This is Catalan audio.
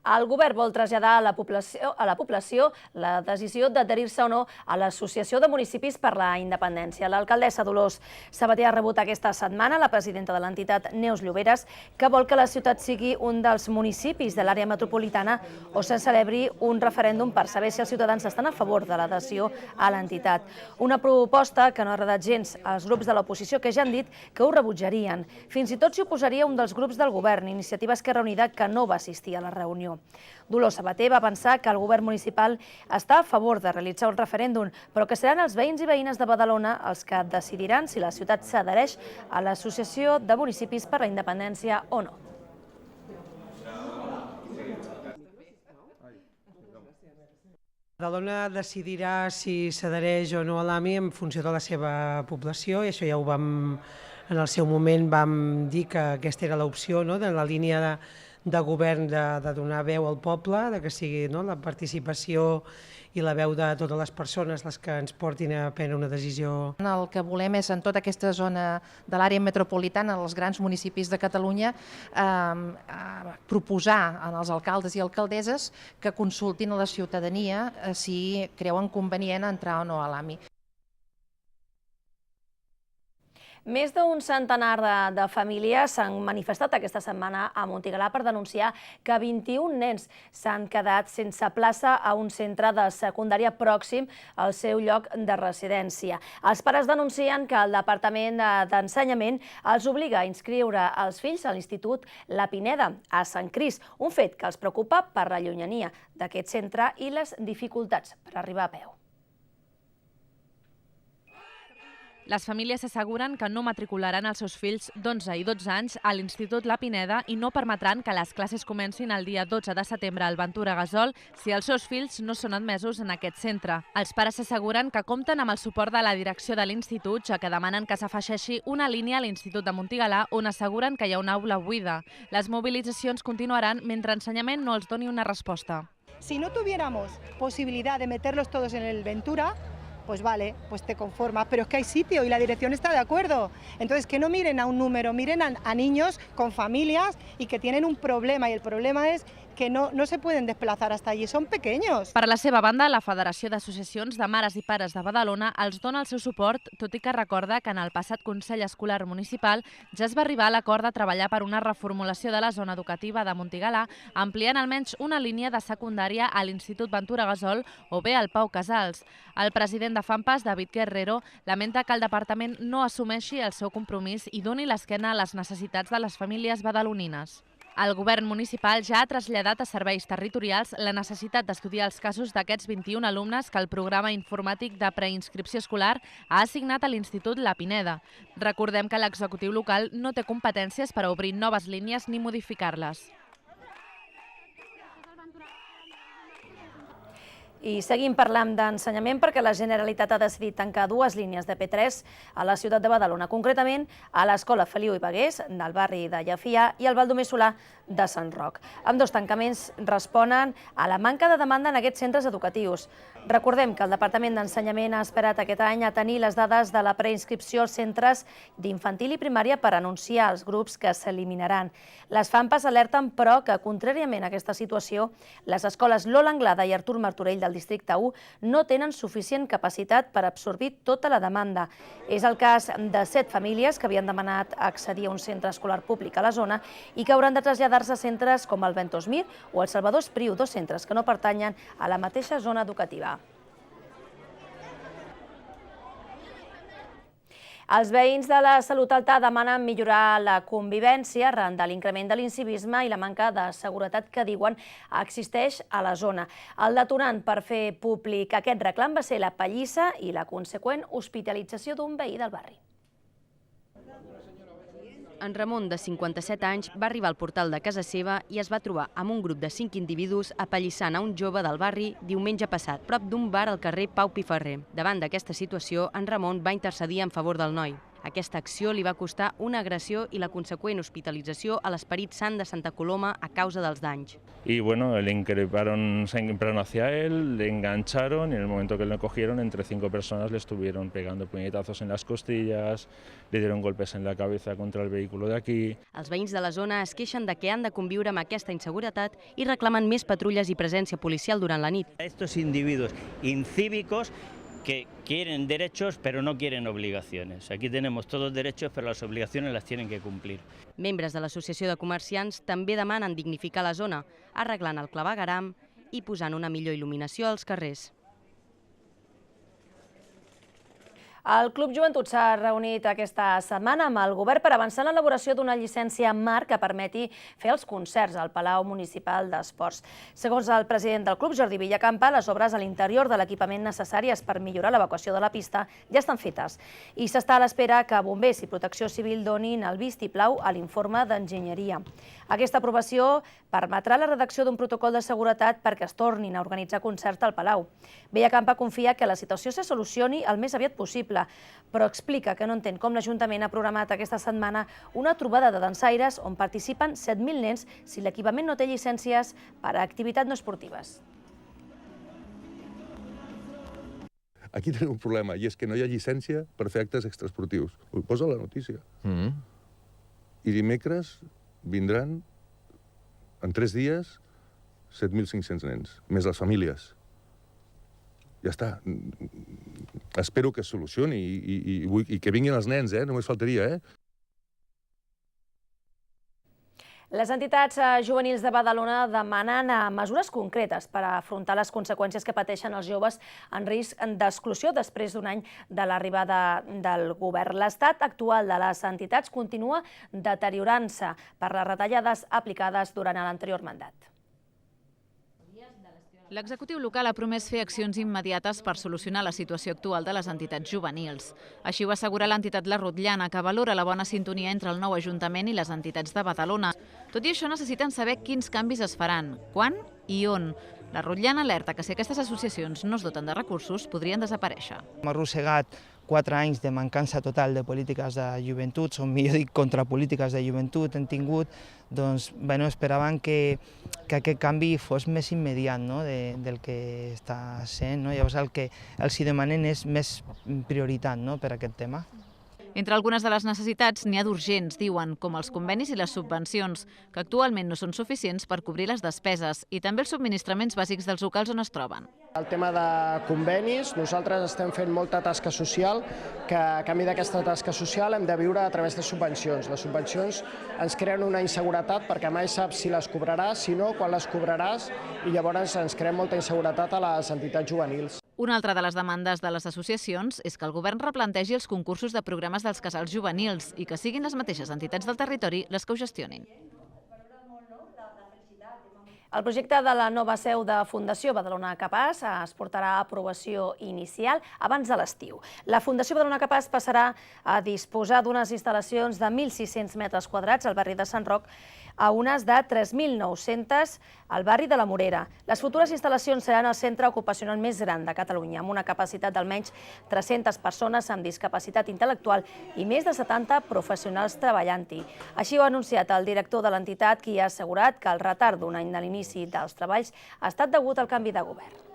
El govern vol traslladar a la població la decisió d'adherir-se o no a l'Associació de Municipis per la Independència. L'alcaldessa Dolors Sabater ha rebut aquesta setmana la presidenta de l'entitat, Neus Lloberes, que vol que la ciutat sigui un dels municipis de l'àrea metropolitana o se celebri un referèndum per saber si els ciutadans estan a favor de l'adhesió a l'entitat. Una proposta que no ha agradat gens als grups de l'oposició, que ja han dit que ho rebutjarien. Fins i tot s'hi oposaria un dels grups del govern, Iniciativa Esquerra Unida, que no va assistir a la reunió. Dolors Sabater va pensar que el govern municipal està a favor de realitzar un referèndum, però que seran els veïns i veïnes de Badalona els que decidiran si la ciutat s'adhereix a l'Associació de Municipis per la Independència o no. Badalona decidirà si s'adhereix o no a l'AMI en funció de la seva població, i això ja ho vam, en el seu moment vam dir que aquesta era l'opció, de la línia de govern de donar veu al poble, que sigui la participació i la veu de totes les persones les que ens portin a prendre una decisió. El que volem és, en tota aquesta zona de l'àrea metropolitana, els grans municipis de Catalunya, proposar als alcaldes i alcaldesses que consultin a la ciutadania si creuen convenient entrar o no a l'AMI. Més d'un centenar de famílies s'han manifestat aquesta setmana a Montigalà per denunciar que 21 nens s'han quedat sense plaça a un centre de secundària pròxim al seu lloc de residència. Els pares denuncien que el Departament d'Ensenyament els obliga a inscriure els fills a l'Institut La Pineda, a Sant Cris, un fet que els preocupa per la llunyania d'aquest centre i les dificultats per arribar a peu. Les famílies asseguren que no matricularan els seus fills d'11 i 12 anys a l'Institut La Pineda i no permetran que les classes comencin el dia 12 de setembre al Ventura Gasol si els seus fills no són admesos en aquest centre. Els pares asseguren que compten amb el suport de la direcció de l'institut, ja que demanen que s'afegeixi una línia a l'Institut de Montigalà on asseguren que hi ha una aula buida. Les mobilitzacions continuaran mentre Ensenyament no els doni una resposta. Si no tuviéramos posibilidad de meterlos todos en el Ventura, pues vale, pues te conformas, pero es que hay sitio y la dirección está de acuerdo. Entonces, que no miren a un número, miren a niños con familias y que tienen un problema, y el problema es que no se pueden desplazar hasta allí, son pequeños. Per la seva banda, la Federació d'Associacions de Mares i Pares de Badalona els dona el seu suport, tot i que recorda que en el passat Consell Escolar Municipal ja es va arribar a l'acord de treballar per una reformulació de la zona educativa de Montigalà, ampliant almenys una línia de secundària a l'Institut Ventura Gasol o bé al Pau Casals. El president de FAMPAS, David Guerrero, lamenta que el departament no assumeixi el seu compromís i doni l'esquena a les necessitats de les famílies badalonines. El govern municipal ja ha traslladat a serveis territorials la necessitat d'estudiar els casos d'aquests 21 alumnes que el programa informàtic de preinscripció escolar ha assignat a l'Institut La Pineda. Recordem que l'executiu local no té competències per a obrir noves línies ni modificar-les. I seguim parlant d'ensenyament perquè la Generalitat ha decidit tancar dues línies de P3 a la ciutat de Badalona, concretament a l'Escola Feliu i Bagués, del barri de Llefià, i al Baldomer Solà de Sant Roc. Ambdós tancaments responen a la manca de demanda en aquests centres educatius. Recordem que el Departament d'Ensenyament ha esperat aquest any a tenir les dades de la preinscripció als centres d'infantil i primària per anunciar els grups que s'eliminaran. Les FAMPAS alerten, però, que, contràriament a aquesta situació, les escoles Lola Anglada i Artur Martorell del districte 1 no tenen suficient capacitat per absorbir tota la demanda. És el cas de 7 famílies que havien demanat accedir a un centre escolar públic a la zona i que hauran de traslladar-se a centres com el Ventós Mir o el Salvador Espriu, dos centres que no pertanyen a la mateixa zona educativa. Els veïns de la Salut Alta demanen millorar la convivència arran de l'increment de l'incivisme i la manca de seguretat que diuen existeix a la zona. El detonant per fer públic aquest reclam va ser la pallissa i la conseqüent hospitalització d'un veí del barri. En Ramon, de 57 anys, va arribar al portal de casa seva i es va trobar amb un grup de 5 individus apallissant a un jove del barri diumenge passat, prop d'un bar al carrer Pau Piferrer. Davant d'aquesta situació, en Ramon va intercedir en favor del noi. Aquesta acció li va costar una agressió i la conseqüent hospitalització a l'Esperit Sant de Santa Coloma a causa dels danys. Y bueno, se increparon hacia él, le engancharon y en el momento que le cogieron, entre 5 personas le estuvieron pegando puñetazos en las costillas, le dieron golpes en la cabeza contra el vehículo de aquí. Els veïns de la zona es queixen de que han de conviure amb aquesta inseguretat i reclamen més patrulles i presència policial durant la nit. Estos individuos incívicos que quieren derechos pero no quieren obligaciones. Aquí tenemos todos derechos pero las obligaciones las tienen que cumplir. Membres de l'Associació de Comerciants també demanen dignificar la zona, arreglant el clavegueram i posant una millor il·luminació als carrers. El Club Joventut s'ha reunit aquesta setmana amb el govern per avançar en l'elaboració d'una llicència marc que permeti fer els concerts al Palau Municipal d'Esports. Segons el president del club, Jordi Villacampa, les obres a l'interior de l'equipament necessàries per millorar l'evacuació de la pista ja estan fetes i s'està a l'espera que Bombers i Protecció Civil donin el vistiplau a l'informe d'enginyeria. Aquesta aprovació permetrà la redacció d'un protocol de seguretat perquè es tornin a organitzar concerts al Palau. Villacampa confia que la situació se solucioni el més aviat possible, però explica que no entén com l'Ajuntament ha programat aquesta setmana una trobada de dansaires on participen 7.000 nens si l'equipament no té llicències per a activitats no esportives. Aquí tenim un problema, i és que no hi ha llicència per fer actes extraesportius. Ho posa la notícia. I dimecres vindran, en 3 dies, 7.500 nens, més les famílies. Ja està. Espero que es solucioni i que vinguin els nens, només faltaria, Les entitats juvenils de Badalona demanen mesures concretes per afrontar les conseqüències que pateixen els joves en risc d'exclusió després d'un any de l'arribada del govern. L'estat actual de les entitats continua deteriorant-se per les retallades aplicades durant l'anterior mandat. L'executiu local ha promès fer accions immediates per solucionar la situació actual de les entitats juvenils. Així ho assegura l'entitat La Rotllana, que valora la bona sintonia entre el nou Ajuntament i les entitats de Badalona. Tot i això, necessiten saber quins canvis es faran, quan i on. La Rotllana alerta que si aquestes associacions no es doten de recursos, podrien desaparèixer. Hem arrossegat 4 anys de mancança total de polítiques de joventut, o millor dit, contrapolítiques de joventut hem tingut, doncs esperaven que aquest canvi fos més immediat del que està sent. Llavors el que els demanen és més prioritat per aquest tema. Entre algunes de les necessitats n'hi ha d'urgents, diuen, com els convenis i les subvencions, que actualment no són suficients per cobrir les despeses, i també els subministraments bàsics dels locals on es troben. El tema de convenis, nosaltres estem fent molta tasca social, que a canvi d'aquesta tasca social hem de viure a través de subvencions. Les subvencions ens creen una inseguretat perquè mai saps si les cobraràs, si no, quan les cobraràs, i llavors ens creen molta inseguretat a les entitats juvenils. Una altra de les demandes de les associacions és que el govern replantegi els concursos de programes dels casals juvenils i que siguin les mateixes entitats del territori les que ho gestionin. El projecte de la nova seu de Fundació Badalona Capaç es portarà a aprovació inicial abans de l'estiu. La Fundació Badalona Capaç passarà a disposar d'unes instal·lacions de 1.600 metres quadrats al barri de Sant Roc a unes de 3.900 al barri de la Morera. Les futures instal·lacions seran el centre ocupacional més gran de Catalunya, amb una capacitat d'almenys 300 persones amb discapacitat intel·lectual i més de 70 professionals treballant-hi. Així ho ha anunciat el director de l'entitat, qui ha assegurat que el retard d'un any de l'inici dels treballs ha estat degut al canvi de govern.